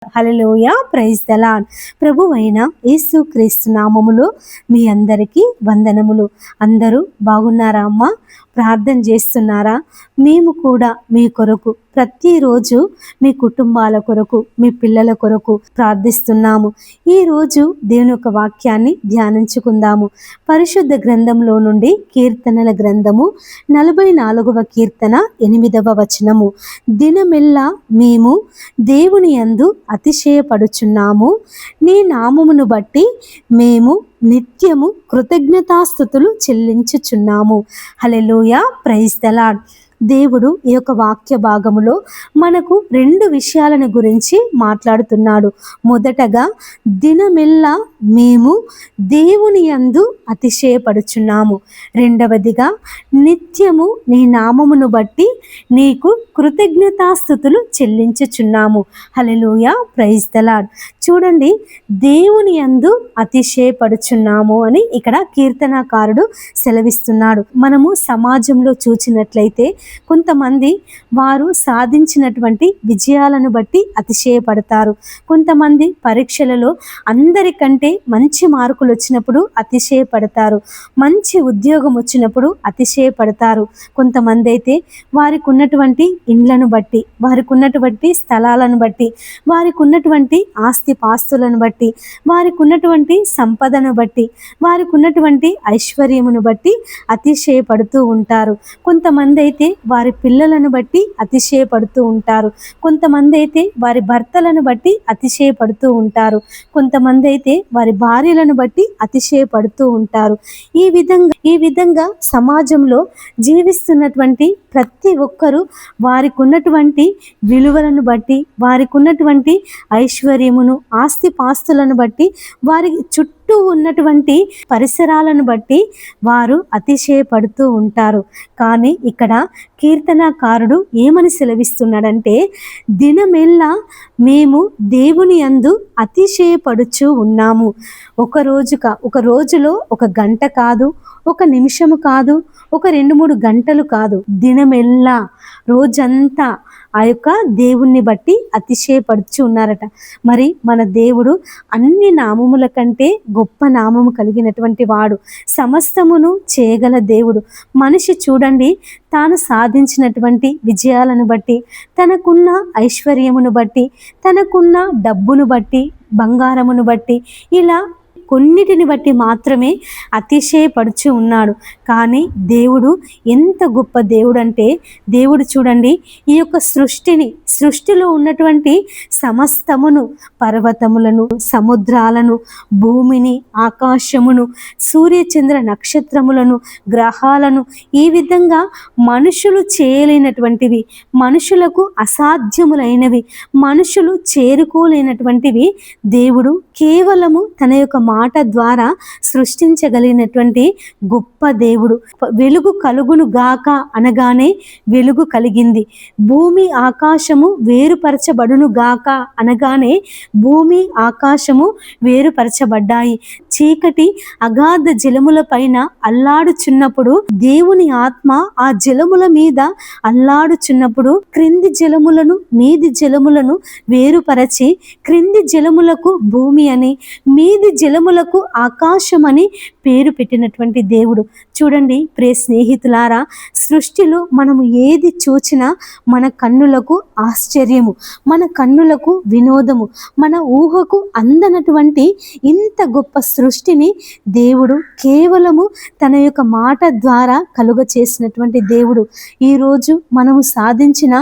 Hallelujah, praise the lord. ప్రభువైన యేసుక్రీస్తు నామములో మీ అందరికీ వందనములు. అందరూ బాగున్నారా అమ్మా? ప్రార్థన చేస్తున్నారా? మేము కూడా మీ కొరకు ప్రతిరోజు మీ కుటుంబాల కొరకు, మీ పిల్లల కొరకు ప్రార్థిస్తున్నాము. ఈరోజు దేవుని యొక్క వాక్యాన్ని ధ్యానించుకుందాము. పరిశుద్ధ గ్రంథంలో నుండి కీర్తనల గ్రంథము 44వ కీర్తన 8వ వచనము. దినమెల్లా మేము దేవుని యందు అతిశయపడుచున్నాము, నీ నామమును బట్టి మేము నిత్యము కృతజ్ఞతాస్తుతులు చెల్లించుచున్నాము. Hallelujah, praise the lord. దేవుడు ఈ యొక్క వాక్య భాగములో మనకు 2 విషయాలను గురించి మాట్లాడుతున్నాడు. మొదటగా, దినమెల్లా మేము దేవుని యందు అతిశయపడుచున్నాము. రెండవదిగా, నిత్యము నీ నామమును బట్టి నీకు కృతజ్ఞతాస్తుతులు చెల్లించుచున్నాము. Hallelujah, praise the lord. చూడండి, దేవుని యందు అతిశయపడుచున్నాము అని ఇక్కడ కీర్తనకారుడు సెలవిస్తున్నాడు. మనము సమాజంలో చూచినట్లయితే కొంతమంది వారు సాధించినటువంటి విజయాలను బట్టి అతిశయపడతారు. కొంతమంది పరీక్షలలో అందరికంటే మంచి మార్కులు వచ్చినప్పుడు అతిశయపడతారు. మంచి ఉద్యోగం వచ్చినప్పుడు అతిశయపడతారు. కొంతమంది అయితే వారికి ఉన్నటువంటి ఇండ్లను బట్టి, వారికి ఉన్నటువంటి స్థలాలను బట్టి, వారికి ఉన్నటువంటి ఆస్తిపాస్తులను బట్టి, వారికి ఉన్నటువంటి సంపదను బట్టి, వారికి ఉన్నటువంటి ఐశ్వర్యమును బట్టి అతిశయపడుతూ ఉంటారు. కొంతమంది అయితే వారి పిల్లలను బట్టి అతిశయపడుతూ ఉంటారు. కొంతమంది అయితే వారి భర్తలను బట్టి అతిశయపడుతూ ఉంటారు. కొంతమంది అయితే వారి భార్యలను బట్టి అతిశయపడుతూ ఉంటారు. ఈ విధంగా సమాజంలో జీవిస్తున్నటువంటి ప్రతి ఒక్కరూ వారికి ఉన్నటువంటి విలువలను బట్టి, వారికి ఉన్నటువంటి ఐశ్వర్యమును, ఆస్తిపాస్తులను బట్టి, వారి చుట్టూ ఉన్నటువంటి పరిసరాలను బట్టి వారు అతిశయపడుతూ ఉంటారు. కానీ ఇక్కడ కీర్తనకారుడు ఏమని సెలవిస్తున్నాడంటే, దినమెల్లా మేము దేవుని యందు అతిశయపడుచు ఉన్నాము. ఒక రోజులో 1 గంట కాదు, 1 నిమిషము కాదు, ఒక 2-3 గంటలు కాదు, దినమెల్లా రోజంతా ఆ యొక్క దేవుణ్ణి బట్టి అతిశయపడుచు ఉన్నారట. మరి మన దేవుడు అన్ని నామముల కంటే గొప్ప నామము కలిగినటువంటి వాడు, సమస్తమును చేయగల దేవుడు. మనిషి చూడండి, తాను సాధించినటువంటి విజయాలను బట్టి, తనకున్న ఐశ్వర్యమును బట్టి, తనకున్న డబ్బును బట్టి, బంగారమును బట్టి, ఇలా కొన్నిటిని బట్టి మాత్రమే అతిశయపడుచు ఉన్నాడు. కానీ దేవుడు ఎంత గొప్ప దేవుడు అంటే, దేవుడు చూడండి, ఈ యొక్క సృష్టిలో ఉన్నటువంటి సమస్తమును, పర్వతములను, సముద్రాలను, భూమిని, ఆకాశమును, సూర్యచంద్ర నక్షత్రములను, గ్రహాలను, ఈ విధంగా మనుషులు చేయలేనటువంటివి, మనుషులకు అసాధ్యములైనవి, మనుషులు చేరుకోలేనటువంటివి దేవుడు కేవలము తన యొక్క మాట ద్వారా సృష్టించగలిగినటువంటి గొప్ప దేవుడు. వెలుగు కలుగును గాక అనగానే వెలుగు కలిగింది. భూమి ఆకాశము వేరుపరచబడును గాక అనగానే భూమి ఆకాశము వేరుపరచబడ్డాయి. చీకటి అగాధ జలముల పైన అల్లాడుచున్నప్పుడు దేవుని ఆత్మ ఆ జలముల మీద అల్లాడుచున్నప్పుడు క్రింది జలములను, మీది జలములను వేరుపరచి, క్రింది జలములకు భూమి అని, మీది జలములకు ఆకాశం అని పేరు పెట్టినటువంటి దేవుడు. చూడండి ప్రియ స్నేహితులారా, సృష్టిలో మనము ఏది చూచినా మన కన్నులకు ఆశ్చర్యము, మన కన్నులకు వినోదము, మన ఊహకు అందనటువంటి ఇంత గొప్ప సృష్టిని దేవుడు కేవలము తన యొక్క మాట ద్వారా కలుగ చేసినటువంటి దేవుడు. ఈరోజు మనము సాధించిన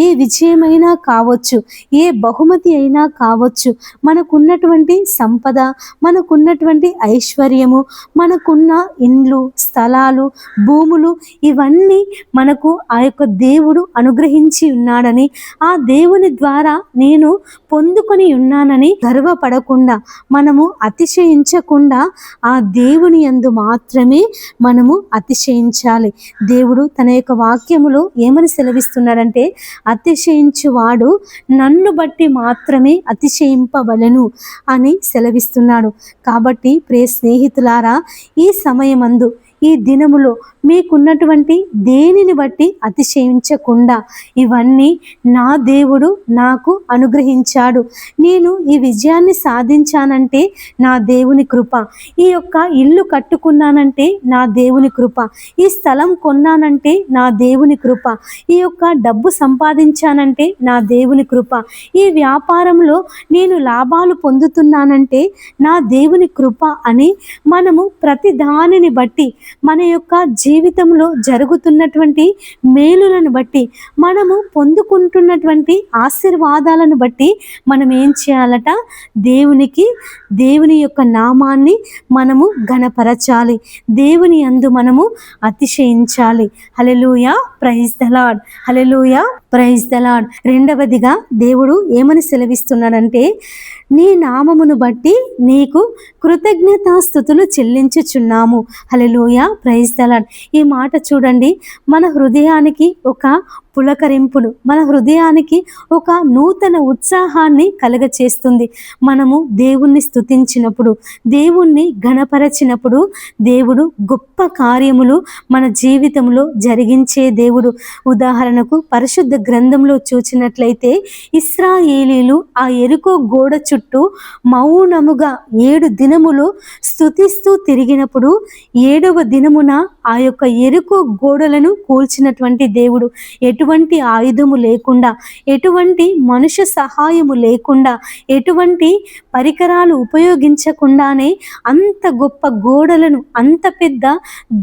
ఏ విజయమైనా కావచ్చు, ఏ బహుమతి అయినా కావచ్చు, మనకున్నటువంటి సంపద, మనకున్నటువంటి ఐశ్వర్యము, మనకున్న ఇండ్లు, స్థలాలు, భూములు, ఇవన్నీ మనకు ఆ యొక్క దేవుడు అనుగ్రహించి ఉన్నాడని, ఆ దేవుని ద్వారా నేను పొందుకొని ఉన్నానని గర్వపడకుండా, మనము అతిశయించకుండా ఆ దేవుని యందు మాత్రమే మనము అతిశయించాలి. దేవుడు తన యొక్క వాక్యములో ఏమని సెలవిస్తున్నాడంటే, అతిశయించువాడు నన్ను బట్టి మాత్రమే అతిశయింపవలెను అని సెలవిస్తున్నాడు. కాబట్టి ప్రియ స్నేహితులారా, ఈ సమయమందు ఈ దినములో మీకున్నటువంటి దేనిని బట్టి అతిశయించకుండా ఇవన్నీ నా దేవుడు నాకు అనుగ్రహించాడు. నేను ఈ విజయాన్ని సాధించానంటే నా దేవుని కృప. ఈ యొక్క ఇల్లు కట్టుకున్నానంటే నా దేవుని కృప. ఈ స్థలం కొన్నానంటే నా దేవుని కృప. ఈ యొక్క డబ్బు సంపాదించానంటే నా దేవుని కృప. ఈ వ్యాపారంలో నేను లాభాలు పొందుతున్నానంటే నా దేవుని కృప అని మనము ప్రతి దానిని బట్టి, మన యొక్క జీవితంలో జరుగుతున్నటువంటి మేలులను బట్టి, మనము పొందుకుంటున్నటువంటి ఆశీర్వాదాలను బట్టి మనం ఏం చేయాలట? దేవుని యొక్క నామాన్ని మనము ఘనపరచాలి. దేవుని యందు మనము అతిశయించాలి. Hallelujah, praise the Lord. Hallelujah, praise the Lord. రెండవదిగా దేవుడు ఏమని సెలవిస్తున్నాడంటే, నీ నామమును బట్టి నీకు కృతజ్ఞతాస్తుతులు చెల్లించుచున్నాము. Hallelujah, praise the Lord. ఈ మాట చూడండి, మన హృదయానికి ఒక పులకరింపును, మన హృదయానికి ఒక నూతన ఉత్సాహాన్ని కలగచేస్తుంది. మనము దేవుణ్ణి స్తుతించినప్పుడు, దేవుణ్ణి ఘనపరచినప్పుడు దేవుడు గొప్ప కార్యములు మన జీవితంలో జరిగించే దేవుడు. ఉదాహరణకు పరిశుద్ధ గ్రంథంలో చూచినట్లయితే, ఇశ్రాయేలీలు ఆ యెరికో గోడ చుట్టూ మౌనముగా 7 దినములు స్తుతిస్తూ తిరిగినప్పుడు 7వ దినమున ఆ యొక్క యెరికో గోడలను కూల్చినటువంటి దేవుడు. ఎటువంటి ఆయుధము లేకుండా, ఎటువంటి మనుష్య సహాయము లేకుండా, ఎటువంటి పరికరాలు ఉపయోగించకుండానే అంత గొప్ప గోడలను, అంత పెద్ద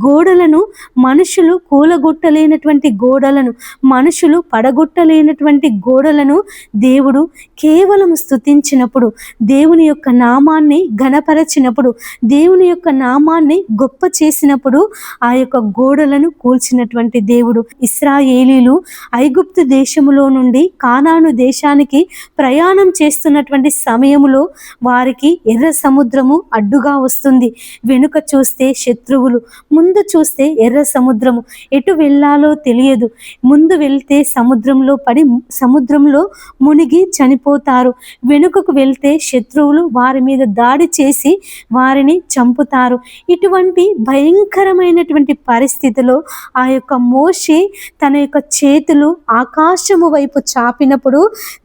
గోడలను, మనుషులు కూలగొట్టలేనటువంటి గోడలను, మనుషులు పడగొట్టలేనటువంటి గోడలను దేవుడు కేవలం స్తుతించినప్పుడు, దేవుని యొక్క నామాన్ని ఘనపరచినప్పుడు, దేవుని యొక్క నామాన్ని గొప్ప చేసినప్పుడు ఆ యొక్క గోడలను కూల్చినటువంటి దేవుడు. ఇశ్రాయేలీలు ఐగుప్తు దేశములో నుండి కానాను దేశానికి ప్రయాణం చేస్తున్నటువంటి సమయంలో వారికి ఎర్ర సముద్రము అడ్డుగా వస్తుంది. వెనుక చూస్తే శత్రువులు, ముందు చూస్తే ఎర్ర సముద్రము. ఎటు వెళ్ళాలో తెలియదు. ముందు వెళ్తే సముద్రంలో పడి సముద్రంలో మునిగి చనిపోతారు. వెనుకకు వెళ్తే శత్రువులు వారి మీద దాడి చేసి వారిని చంపుతారు. ఇటువంటి భయంకరమైనటువంటి పరిస్థితిలో ఆ యొక్క మోషే తన యొక్క చేతులు ఆకాశము వైపు చాపినప్పుడు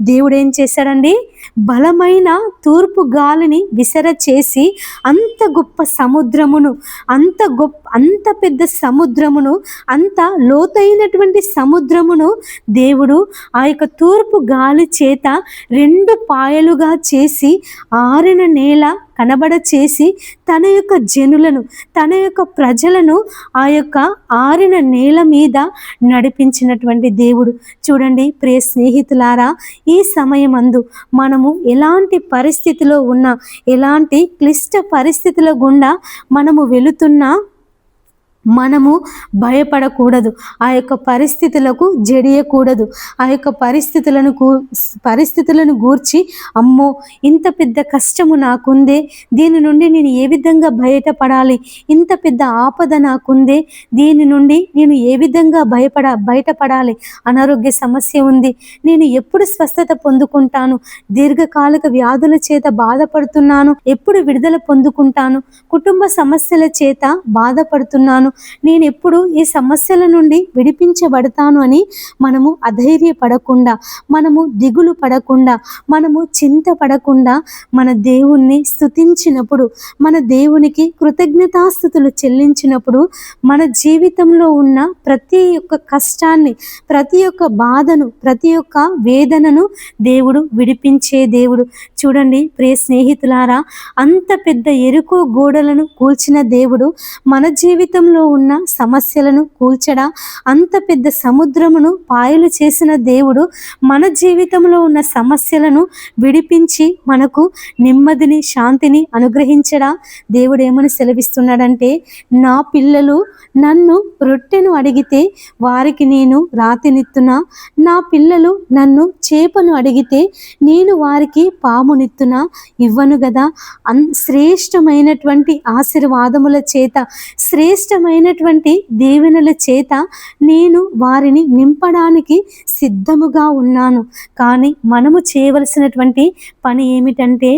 దేవుడు ఏం చేశాడండి? బలమైన తూర్పు గాలిని విసర చేసి అంత గొప్ప సముద్రమును, అంత పెద్ద సముద్రమును, అంత లోతైనటువంటి సముద్రమును దేవుడు ఆ యొక్క తూర్పు గాలి చేత 2 పాయలుగా చేసి ఆరిన నేల కనబడ చేసి తన యొక్క జనులను, తన యొక్క ప్రజలను ఆ యొక్క ఆరిన నేల మీద నడిపించినటువంటి దేవుడు. చూడండి ప్రియ స్నేహితులారా, ఈ సమయమందు మనము ఎలాంటి పరిస్థితిలో ఉన్నా, ఎలాంటి క్లిష్ట పరిస్థితుల గుండా మనము వెళుతున్నా మనము భయపడకూడదు. ఆ యొక్క పరిస్థితులకు జడియకూడదు. ఆ యొక్క పరిస్థితులను గూర్చి, అమ్మో ఇంత పెద్ద కష్టము నాకుందే, దీని నుండి నేను ఏ విధంగా బయటపడాలి, ఇంత పెద్ద ఆపద నాకుందే, దీని నుండి నేను ఏ విధంగా బయటపడాలి, అనారోగ్య సమస్య ఉంది, నేను ఎప్పుడు స్వస్థత పొందుకుంటాను, దీర్ఘకాలిక వ్యాధుల చేత బాధపడుతున్నాను, ఎప్పుడు విడుదల పొందుకుంటాను, కుటుంబ సమస్యల చేత బాధపడుతున్నాను, నేను ఎప్పుడు ఈ సమస్యల నుండి విడిపించబడతాను అని మనము అధైర్యపడకుండా, మనము దిగులు పడకుండా, మనము చింతపడకుండా మన దేవుణ్ణి స్తుతించినప్పుడు, మన దేవునికి కృతజ్ఞతాస్తుతులు చెల్లించినప్పుడు మన జీవితంలో ఉన్న ప్రతి ఒక్క కష్టాన్ని, ప్రతి ఒక్క బాధను, ప్రతి ఒక్క వేదనను దేవుడు విడిపించే దేవుడు. చూడండి ప్రియ స్నేహితులారా, అంత పెద్ద యెరికో గోడలను కూల్చిన దేవుడు మన జీవితంలో ఉన్న సమస్యలను కూల్చడా, అంత పెద్ద సముద్రమును పాయలు చేసిన దేవుడు మన జీవితంలో ఉన్న సమస్యలను విడిపించి మనకు నెమ్మదిని, శాంతిని అనుగ్రహించడా. దేవుడు ఏమని సెలవిస్తున్నాడంటే, నా పిల్లలు నన్ను రొట్టెను అడిగితే వారికి నేను రాతినిత్తునా, నా పిల్లలు నన్ను చేపను అడిగితే నేను వారికి పామునిత్తునా, ఇవ్వను గదా. శ్రేష్టమైనటువంటి ఆశీర్వాదముల చేత, శ్రేష్టమైన సమస్తమైనటువంటి దీవెనల చేత నేను వారిని నింపడానికి సిద్ధముగా ఉన్నాను. కానీ మనము చేయవలసినటువంటి పని ఏమిటంటే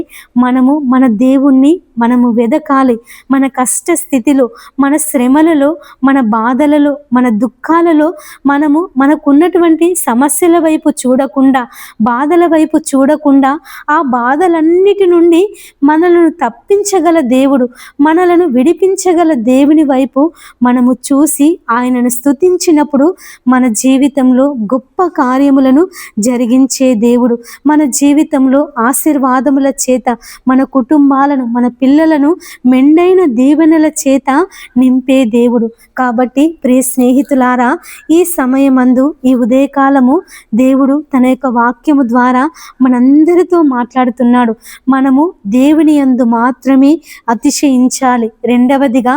మన దేవుణ్ణి మనము వెదకాలి. మన కష్ట స్థితిలో, మన శ్రమలలో, మన బాధలలో, మన దుఃఖాలలో మనకున్నటువంటి సమస్యల వైపు చూడకుండా, బాధల వైపు చూడకుండా, ఆ బాధలన్నిటి నుండి మనలను తప్పించగల దేవుడు, మనలను విడిపించగల దేవుని వైపు మనము చూసి ఆయనను స్తుతించినప్పుడు మన జీవితంలో గొప్ప కార్యములను జరిగించే దేవుడు, మన జీవితంలో ఆశీర్వాదముల చేత మన కుటుంబాలను, మన పిల్లలను మెండైన దీవెనల చేత నింపే దేవుడు. కాబట్టి ప్రియ స్నేహితులారా, ఈ సమయమందు, ఈ ఉదయకాలము దేవుడు తన యొక్క వాక్యము ద్వారా మనందరితో మాట్లాడుతున్నాడు. మనము దేవుని యందు మాత్రమే అతిశయించాలి. రెండవదిగా,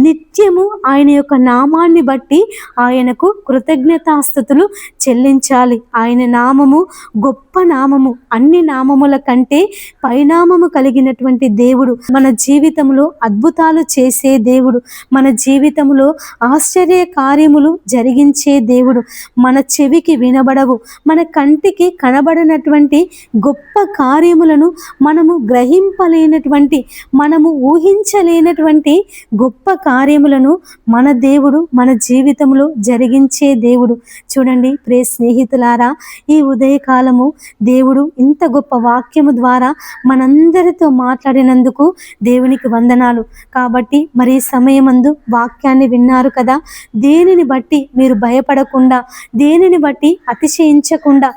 నిత్యము ఆయన యొక్క నామాన్ని బట్టి ఆయనకు కృతజ్ఞతాస్తుతులు చెల్లించాలి. ఆయన నామము గొప్ప నామము, అన్ని నామముల కంటే పైనామము కలిగినటువంటి దేవుడు. మన జీవితంలో అద్భుతాలు చేసే దేవుడు, మన జీవితంలో ఆశ్చర్య కార్యములు జరిగించే దేవుడు. మన చెవికి వినబడవు, మన కంటికి కనబడినటువంటి గొప్ప కార్యములను మనము గ్రహింపలేనటువంటి, మనము ఊహించలేనటువంటి గొప్ప కార్యములను మన దేవుడు మన జీవితంలో జరిగించే దేవుడు. చూడండి ప్రియ స్నేహితులారా, ఈ ఉదయకాలము దేవుడు ఇంత గొప్ప వాక్యము ద్వారా మనందరితో మాట్లాడినందుకు దేవునికి వందనాలు. కాబట్టి మరి సమయమందు వాక్యాన్ని విన్నారు కదా, దేనిని బట్టి మీరు భయపడకుండా, దేనిని బట్టి అతిశయించకుండా,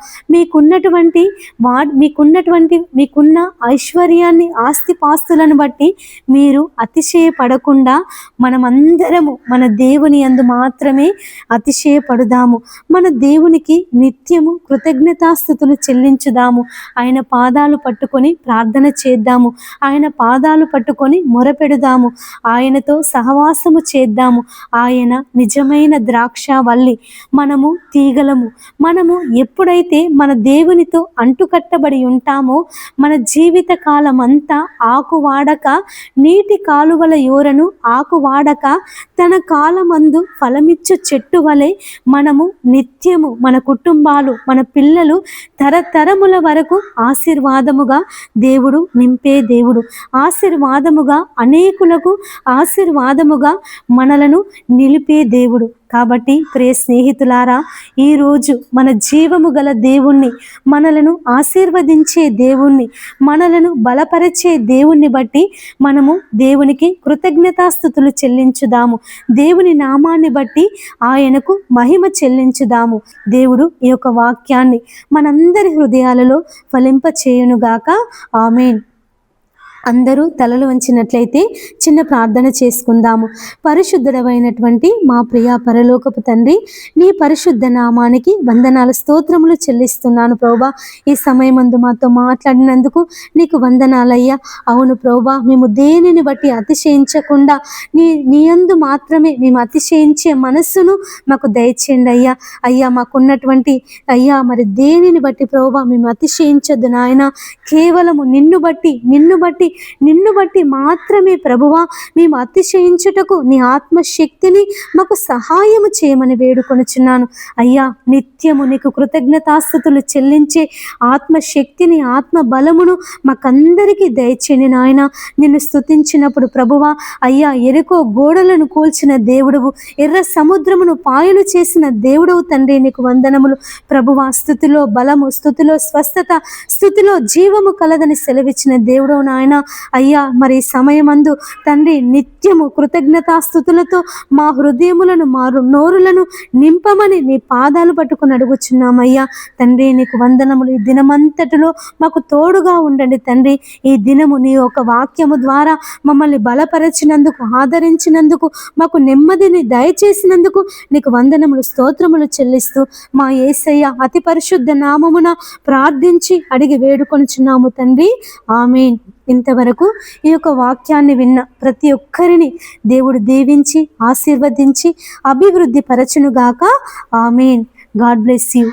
మీకున్న ఐశ్వర్యాన్ని, ఆస్తిపాస్తులను బట్టి మీరు అతిశయపడకుండా మనమందరము మన దేవుని యందు మాత్రమే అతిశయపడుదాము. మన దేవునికి నిత్యము కృతజ్ఞతాస్తుతులు చెల్లించుదాము. ఆయన పాదాలు పట్టుకొని ప్రార్థన చేద్దాము. ఆయన పాదాలు పట్టుకొని మొరపెడుదాము. ఆయనతో సహవాసము చేద్దాము. ఆయన నిజమైన ద్రాక్షవల్లి, మనము తీగలము. మనము ఎప్పుడైతే మన దేవునితో అంటుకట్టబడి ఉంటామో, మన జీవిత కాలం అంతా ఆకు వాడక, నీటి కాలువల యోరను ఆకు వాడక, తన కాలమందు ఫలమిచ్చు చెట్టు వలె మనము నిత్యము, మన కుటుంబాలు, మన పిల్లలు తరతరముల వరకు ఆశీర్వాదముగా దేవుడు నింపే దేవుడు. ఆశీర్వాదముగా, అనేకులకు ఆశీర్వాదముగా మనలను నిలిపే దేవుడు. కాబట్టి ప్రియ స్నేహితులారా, ఈరోజు మన జీవము గల దేవుణ్ణి, మనలను ఆశీర్వదించే దేవుణ్ణి, మనలను బలపరిచే దేవుణ్ణి బట్టి మనము దేవునికి కృతజ్ఞతాస్తుతులు చెల్లించుదాము. దేవుని నామాన్ని బట్టి ఆయనకు మహిమ చెల్లించుదాము. దేవుడు ఈ యొక్క వాక్యాన్ని మనందరి హృదయాలలో ఫలింప చేయునుగాక. ఆమేన్. అందరూ తలలు వంచినట్లయితే చిన్న ప్రార్థన చేసుకుందాము. పరిశుద్ధుడవైనటువంటి మా ప్రియ పరలోకపు తండ్రి, నీ పరిశుద్ధ నామానికి వందనాలు, స్తోత్రములు చెల్లిస్తున్నాను ప్రభా. ఈ సమయమందు మాతో మాట్లాడినందుకు నీకు వందనాలయ్యా. అవును ప్రభా, మేము దేనిని బట్టి అతిశయించకుండా నీ యందు మాత్రమే మేము అతిశయించే మనస్సును మాకు దయచేయండి అయ్యా. అయ్యా, మాకున్నటువంటి అయ్యా మరి దేనిని బట్టి ప్రభా మేము అతిశయించద్దు నాయన. కేవలము నిన్ను బట్టి మాత్రమే ప్రభువా మేము అతిశయించుటకు నీ ఆత్మశక్తిని మాకు సహాయము చేయమని వేడుకొనుచున్నాను అయ్యా. నిత్యము నీకు కృతజ్ఞతాస్తుతులు చెల్లించే ఆత్మశక్తిని, ఆత్మ బలమును మాకందరికీ దయచేయండి నాయన. నిన్ను స్తుతించినప్పుడు ప్రభువా అయ్యా, ఎరుకో గోడలను కూల్చిన దేవుడవు, ఎర్ర సముద్రమును పాయలు చేసిన దేవుడవు తండ్రి, నీకు వందనములు ప్రభువా. స్తుతిలో బలము, స్తుతిలో స్వస్థత, స్తుతిలో జీవము కలదని సెలవిచ్చిన దేవుడవు నాయన. అయ్యా, మరి సమయమందు తండ్రి నిత్యము కృతజ్ఞతాస్తుతులతో మా హృదయములను, మా నోరులను నింపమని నీ పాదాలు పట్టుకుని అడుగుచున్నామయ్యా. తండ్రి నీకు వందనములు. ఈ దినమంతటిలో మాకు తోడుగా ఉండండి తండ్రి. ఈ దినము నీ యొక్క వాక్యము ద్వారా మమ్మల్ని బలపరచినందుకు, ఆదరించినందుకు, మాకు నెమ్మదిని దయచేసినందుకు నీకు వందనములు, స్తోత్రములు చెల్లిస్తూ మా యేసయ్య అతి పరిశుద్ధ నామమున ప్రార్థించి అడిగి వేడుకొనుచున్నాము తండ్రి. ఆమేన్. ఇంతవరకు ఈ యొక్క వాక్యాన్ని విన్న ప్రతి ఒక్కరిని దేవుడు దీవించి ఆశీర్వదించి అభివృద్ధి పరచునుగాక. ఆమేన్. God bless you.